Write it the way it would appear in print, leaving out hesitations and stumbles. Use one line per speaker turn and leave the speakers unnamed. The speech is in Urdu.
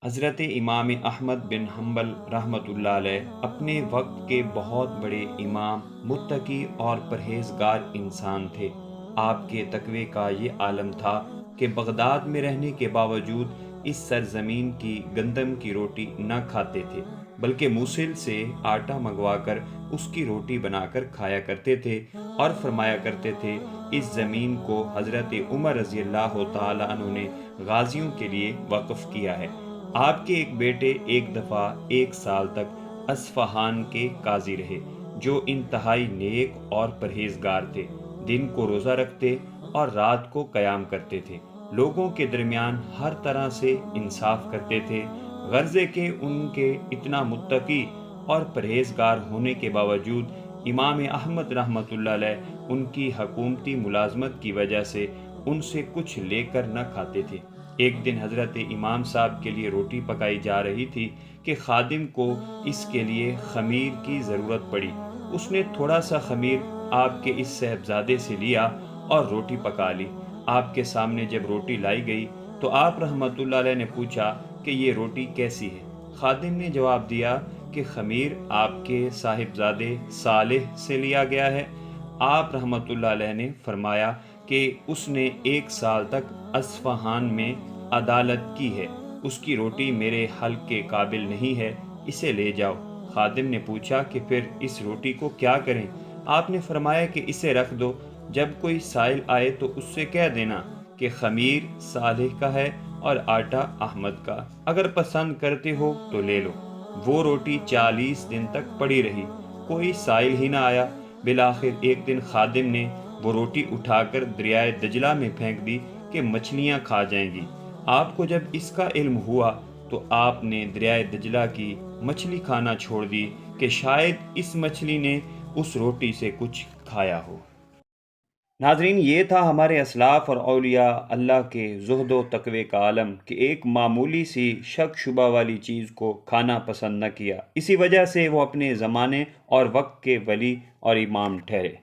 حضرت امام احمد بن حنبل رحمۃ اللہ علیہ اپنے وقت کے بہت بڑے امام، متقی اور پرہیزگار انسان تھے۔ آپ کے تقوی کا یہ عالم تھا کہ بغداد میں رہنے کے باوجود اس سرزمین کی گندم کی روٹی نہ کھاتے تھے، بلکہ موصل سے آٹا منگوا کر اس کی روٹی بنا کر کھایا کرتے تھے، اور فرمایا کرتے تھے اس زمین کو حضرت عمر رضی اللہ تعالیٰ عنہ نے غازیوں کے لیے وقف کیا ہے۔ آپ کے ایک بیٹے ایک دفعہ 1 سال تک اصفہان کے قاضی رہے، جو انتہائی نیک اور پرہیزگار تھے۔ دن کو روزہ رکھتے اور رات کو قیام کرتے تھے، لوگوں کے درمیان ہر طرح سے انصاف کرتے تھے۔ غرضے کہ ان کے اتنا متقی اور پرہیزگار ہونے کے باوجود امام احمد رحمۃ اللہ علیہ ان کی حکومتی ملازمت کی وجہ سے ان سے کچھ لے کر نہ کھاتے تھے۔ ایک دن حضرت امام صاحب کے لیے روٹی پکائی جا رہی تھی کہ خادم کو اس کے لیے خمیر کی ضرورت پڑی۔ اس نے تھوڑا سا خمیر آپ کے اس صاحبزادے سے لیا اور روٹی پکا لی۔ آپ کے سامنے جب روٹی لائی گئی تو آپ رحمۃ اللہ علیہ نے پوچھا کہ یہ روٹی کیسی ہے؟ خادم نے جواب دیا کہ خمیر آپ کے صاحبزادے صالح سے لیا گیا ہے۔ آپ رحمۃ اللہ علیہ نے فرمایا کہ اس نے 1 سال تک اصفہان میں عدالت کی ہے، اس کی روٹی میرے حلق کے قابل نہیں ہے، اسے لے جاؤ۔ خادم نے پوچھا کہ پھر اس روٹی کو کیا کریں؟ آپ نے فرمایا کہ اسے رکھ دو، جب کوئی سائل آئے تو اس سے کہہ دینا کہ خمیر صالح کا ہے اور آٹا احمد کا، اگر پسند کرتے ہو تو لے لو۔ وہ روٹی 40 دن تک پڑی رہی، کوئی سائل ہی نہ آیا۔ بالآخر ایک دن خادم نے وہ روٹی اٹھا کر دریائے دجلہ میں پھینک دی کہ مچھلیاں کھا جائیں گی۔ آپ کو جب اس کا علم ہوا تو آپ نے دریائے دجلہ کی مچھلی کھانا چھوڑ دی کہ شاید اس مچھلی نے اس روٹی سے کچھ کھایا ہو۔ ناظرین، یہ تھا ہمارے اسلاف اور اولیاء اللہ کے زہد و تقوی کا عالم کہ ایک معمولی سی شک شبہ والی چیز کو کھانا پسند نہ کیا، اسی وجہ سے وہ اپنے زمانے اور وقت کے ولی اور امام ٹھہرے۔